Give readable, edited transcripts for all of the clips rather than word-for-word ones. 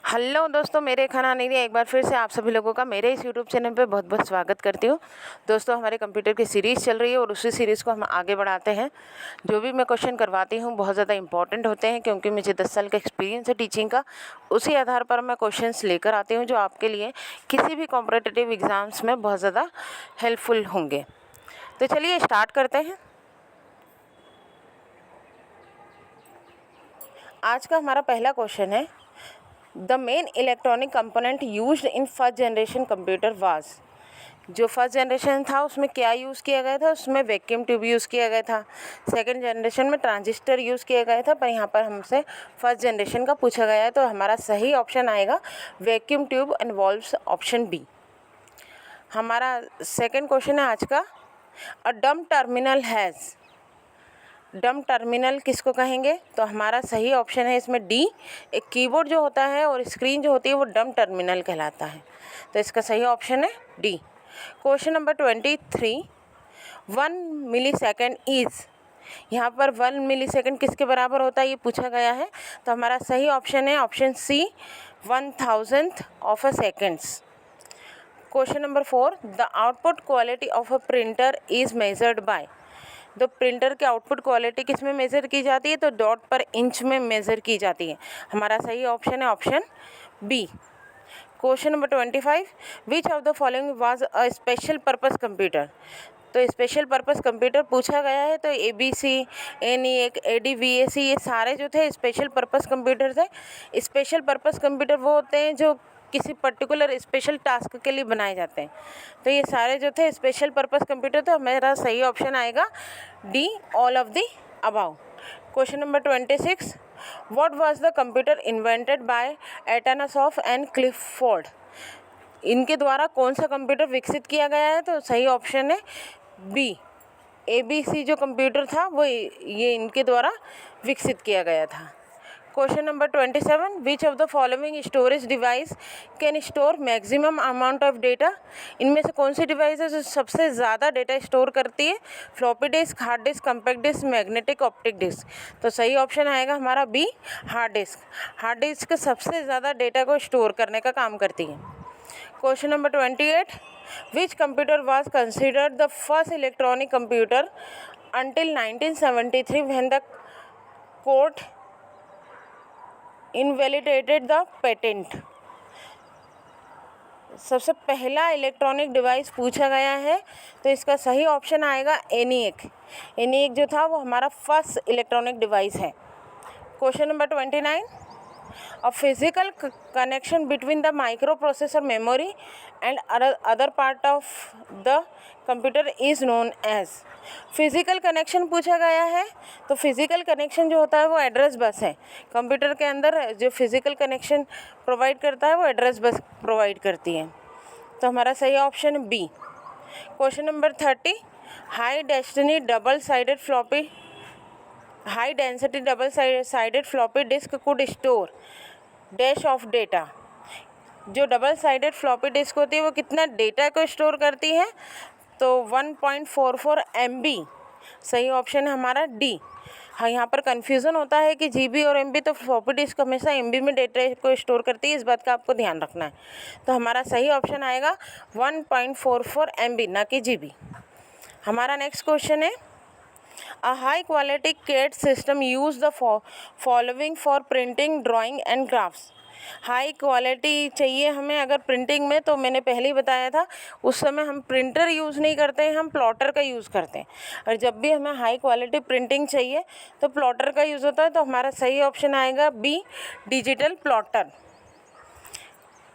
Hello दोस्तों, मेरे खाना नहीं दिया एक बार फिर से आप सभी लोगों का मेरे इस यूट्यूब चैनल पे बहुत बहुत स्वागत करती हूँ। दोस्तों, हमारे कंप्यूटर की सीरीज़ चल रही है और उसी सीरीज़ को हम आगे बढ़ाते हैं। जो भी मैं क्वेश्चन करवाती हूँ बहुत ज़्यादा इंपॉर्टेंट होते हैं, क्योंकि मुझे 10 साल का एक्सपीरियंस है टीचिंग का। उसी आधार पर मैं क्वेश्चंस लेकर आती हूँ जो आपके लिए किसी भी कॉम्पिटिटिव एग्ज़ाम्स में बहुत ज़्यादा हेल्पफुल होंगे। तो चलिए स्टार्ट करते हैं। आज का हमारा पहला क्वेश्चन है, the main electronic component used in first generation computer was. जो फर्स्ट जनरेशन था उसमें क्या यूज़ किया गया था? उसमें वैक्यूम ट्यूब यूज़ किया गया था। सेकंड जनरेशन में ट्रांजिस्टर यूज़ किया गया था, पर यहाँ पर हमसे फर्स्ट जनरेशन का पूछा गया है, तो हमारा सही ऑप्शन आएगा vacuum tube and valves, option B. हमारा सेकंड क्वेश्चन है आज का, अ डम टर्मिनल हैज़। डम टर्मिनल किसको कहेंगे? तो हमारा सही ऑप्शन है इसमें डी। एक कीबोर्ड जो होता है और स्क्रीन जो होती है वो डम टर्मिनल कहलाता है, तो इसका सही ऑप्शन है D. Question number 23, 1 millisecond is. यहाँ पर 1 मिली सेकेंड किसके बराबर होता है ये पूछा गया है, तो हमारा सही ऑप्शन है option C, 1,000th of a seconds. Question number 4, the output quality of a printer is measured by. तो प्रिंटर की आउटपुट क्वालिटी किस में मेज़र की जाती है? तो डॉट पर इंच में मेज़र की जाती है। हमारा सही ऑप्शन है option B. Question number 25, which of the following was a special purpose computer. तो स्पेशल पर्पस कंप्यूटर पूछा गया है, तो ABC, ENIAC, ADVAC ये सारे जो थे स्पेशल पर्पस कंप्यूटर थे। स्पेशल पर्पस कंप्यूटर वो होते हैं जो किसी पर्टिकुलर स्पेशल टास्क के लिए बनाए जाते हैं, तो ये सारे जो थे स्पेशल पर्पस कंप्यूटर, तो मेरा सही ऑप्शन आएगा D, all of the above. Question number 26, what was the computer invented by Atanasoff and Clifford. इनके द्वारा कौन सा कंप्यूटर विकसित किया गया है? तो सही ऑप्शन है बी, ABC जो कंप्यूटर था वो ये इनके द्वारा विकसित किया गया था। Question number 27, which of the following storage device can store maximum amount of data. इनमें से कौन सी डिवाइस है जो सबसे ज़्यादा डेटा स्टोर करती है? Floppy disk, hard disk, compact disk, magnetic optic disk. तो सही ऑप्शन आएगा हमारा B, hard disk. Hard disk सबसे ज़्यादा डेटा को स्टोर करने का काम करती है। Question number 28, which computer was considered the first electronic computer until 1973 when the court invalidated the patent। सबसे पहला इलेक्ट्रॉनिक डिवाइस पूछा गया है, तो इसका सही ऑप्शन आएगा ENIAC। ENIAC जो था वो हमारा फर्स्ट इलेक्ट्रॉनिक डिवाइस है। Question number 29, a physical connection between the microprocessor memory and other part of the computer is known as। Physical connection पूछा गया है, तो फिज़िकल कनेक्शन जो होता है वो एड्रेस बस है। कंप्यूटर के अंदर जो फिज़िकल कनेक्शन प्रोवाइड करता है वो एड्रेस बस प्रोवाइड करती है, तो हमारा सही option B. Question number 30, high density double sided floppy disk could store dash of data. जो डबल साइडेड फ्लॉपी डिस्क होती है वो कितना डेटा को स्टोर करती है? तो 1.44 MB। सही ऑप्शन है हमारा डी। हाँ, यहाँ पर कन्फ्यूज़न होता है कि GB और MB, तो फ्लॉपी डिस्क हमेशा MB में डेटा को स्टोर करती है, इस बात का आपको ध्यान रखना है। तो हमारा सही ऑप्शन आएगा 1.44 MB, ना कि GB। हमारा नेक्स्ट क्वेश्चन है, A high quality CAD system use the following for printing, drawing and graphs। High quality चाहिए हमें अगर प्रिंटिंग में, तो मैंने पहले ही बताया था उस समय हम प्रिंटर यूज़ नहीं करते हैं, हम प्लॉटर का यूज़ करते हैं। और जब भी हमें हाई क्वालिटी प्रिंटिंग चाहिए तो प्लॉटर का यूज़ होता है, तो हमारा सही ऑप्शन आएगा B, digital plotter.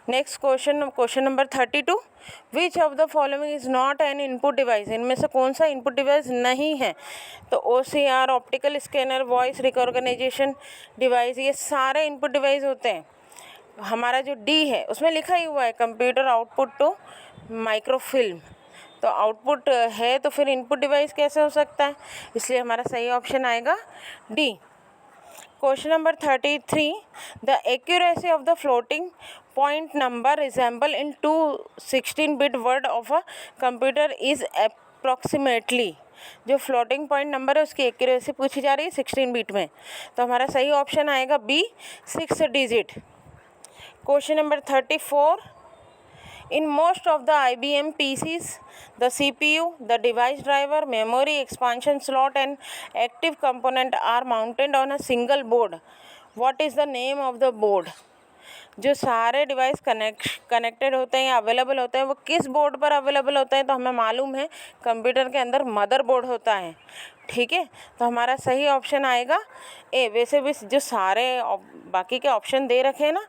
Next question number 32, which of the following is not an input device. इनमें से कौन सा इनपुट डिवाइस नहीं है? तो OCR, optical scanner, voice recognition device, ये सारे इनपुट डिवाइस होते हैं। हमारा जो डी है उसमें लिखा ही हुआ है कंप्यूटर आउटपुट टू माइक्रोफिल्म, तो आउटपुट है तो फिर इनपुट डिवाइस कैसे हो सकता है? इसलिए हमारा सही ऑप्शन आएगा D. Question number 33, the accuracy of the floating point number resemble in 216-bit word of a computer is approximately. जो फ्लोटिंग पॉइंट नंबर है उसकी एक्यूरेसी पूछी जा रही है 16 बिट में, तो हमारा सही ऑप्शन आएगा B, 6 digit. Question number 34. In most of the IBM PCs, the CPU, the device driver, memory expansion slot and active component are mounted on a single board. What is the name of the board? जो सारे device connected होते हैं या available होते हैं वो किस board पर अवेलेबल होते हैं? तो हमें मालूम है कंप्यूटर के अंदर मदरबोर्ड होता है, ठीक है। तो हमारा सही ऑप्शन आएगा ए। वैसे भी जो सारे बाकी के ऑप्शन दे रखे हैं ना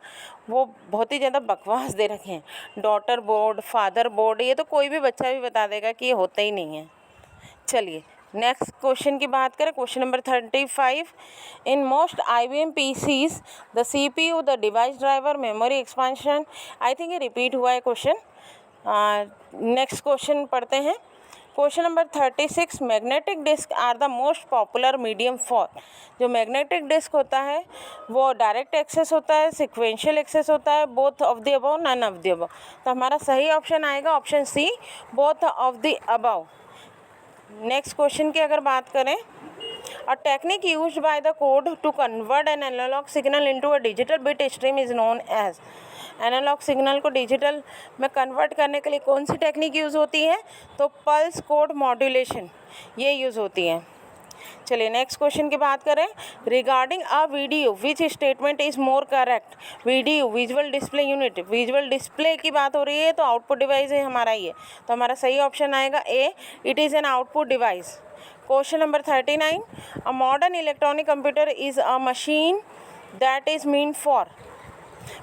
वो बहुत ही ज़्यादा बकवास दे रखे हैं। डॉटर बोर्ड, फादर बोर्ड, ये तो कोई भी बच्चा भी बता देगा कि ये होता ही नहीं है। चलिए नेक्स्ट क्वेश्चन की बात करें। Question number 35। In most IBM PCs the CPU, the device driver, memory expansion, I think ये रिपीट हुआ है क्वेश्चन। नेक्स्ट क्वेश्चन पढ़ते हैं। Question number 36। Magnetic disk are the most popular medium for. जो magnetic disk होता है वो direct access होता है, सिक्वेंशियल एक्सेस होता है, both of the above, none of the above. तो हमारा सही ऑप्शन आएगा option C, both of the above. Next question की अगर बात करें, a technique used by the code to convert an analog signal into a digital bit stream is known as. Analog signal को digital में convert करने के लिए कौन सी टेक्निक यूज़ होती है? तो पल्स कोड मॉड्यूलेशन ये यूज़ होती है। चलिए नेक्स्ट क्वेश्चन की बात करें। Regarding a video which statement is more correct? Video, visual display unit, visual display की बात हो रही है तो आउटपुट डिवाइस है हमारा ये। तो हमारा सही ऑप्शन आएगा A, it is an output device. Question number 39। A modern electronic computer is a machine that is mean for.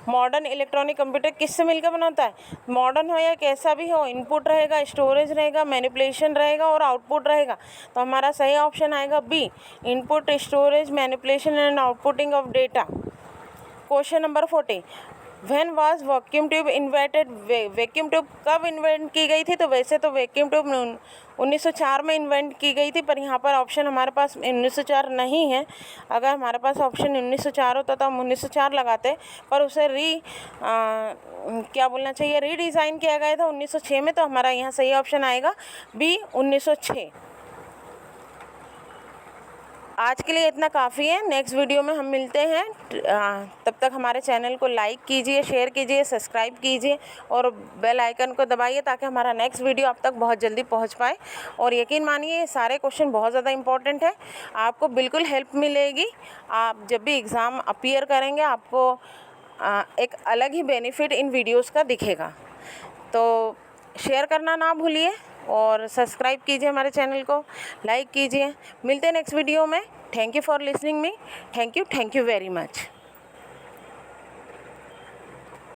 Modern electronic computer किससे मिलकर बनता है? मॉडर्न हो या कैसा भी हो, इनपुट रहेगा, स्टोरेज रहेगा, मैनिपुलेशन रहेगा और आउटपुट रहेगा। तो हमारा सही ऑप्शन आएगा B, input, storage, manipulation and outputting of data. Question number 40। When was vacuum tube invented? Vacuum tube कब इन्वेंट की गई थी? तो वैसे तो वैक्यूम ट्यूब 1904 में इन्वेंट की गई थी, पर यहाँ पर ऑप्शन हमारे पास 1904 नहीं है। अगर हमारे पास ऑप्शन 1904 होता तो हम 1904 लगाते, पर उसे क्या बोलना चाहिए, रीडिज़ाइन किया गया था 1906 में। तो हमारा यहाँ सही ऑप्शन आएगा बी, 1906। आज के लिए इतना काफ़ी है। नेक्स्ट वीडियो में हम मिलते हैं। तब तक हमारे चैनल को लाइक कीजिए, शेयर कीजिए, सब्सक्राइब कीजिए और बेल आइकन को दबाइए ताकि हमारा नेक्स्ट वीडियो आप तक बहुत जल्दी पहुंच पाए। और यकीन मानिए ये सारे क्वेश्चन बहुत ज़्यादा इंपॉर्टेंट है, आपको बिल्कुल हेल्प मिलेगी। आप जब भी एग्ज़ाम अपीयर करेंगे आपको एक अलग ही बेनिफिट इन वीडियोज़ का दिखेगा। तो शेयर करना ना भूलिए और सब्सक्राइब कीजिए हमारे चैनल को, लाइक कीजिए। मिलते हैं नेक्स्ट वीडियो में। Thank you for listening me. Thank you very much.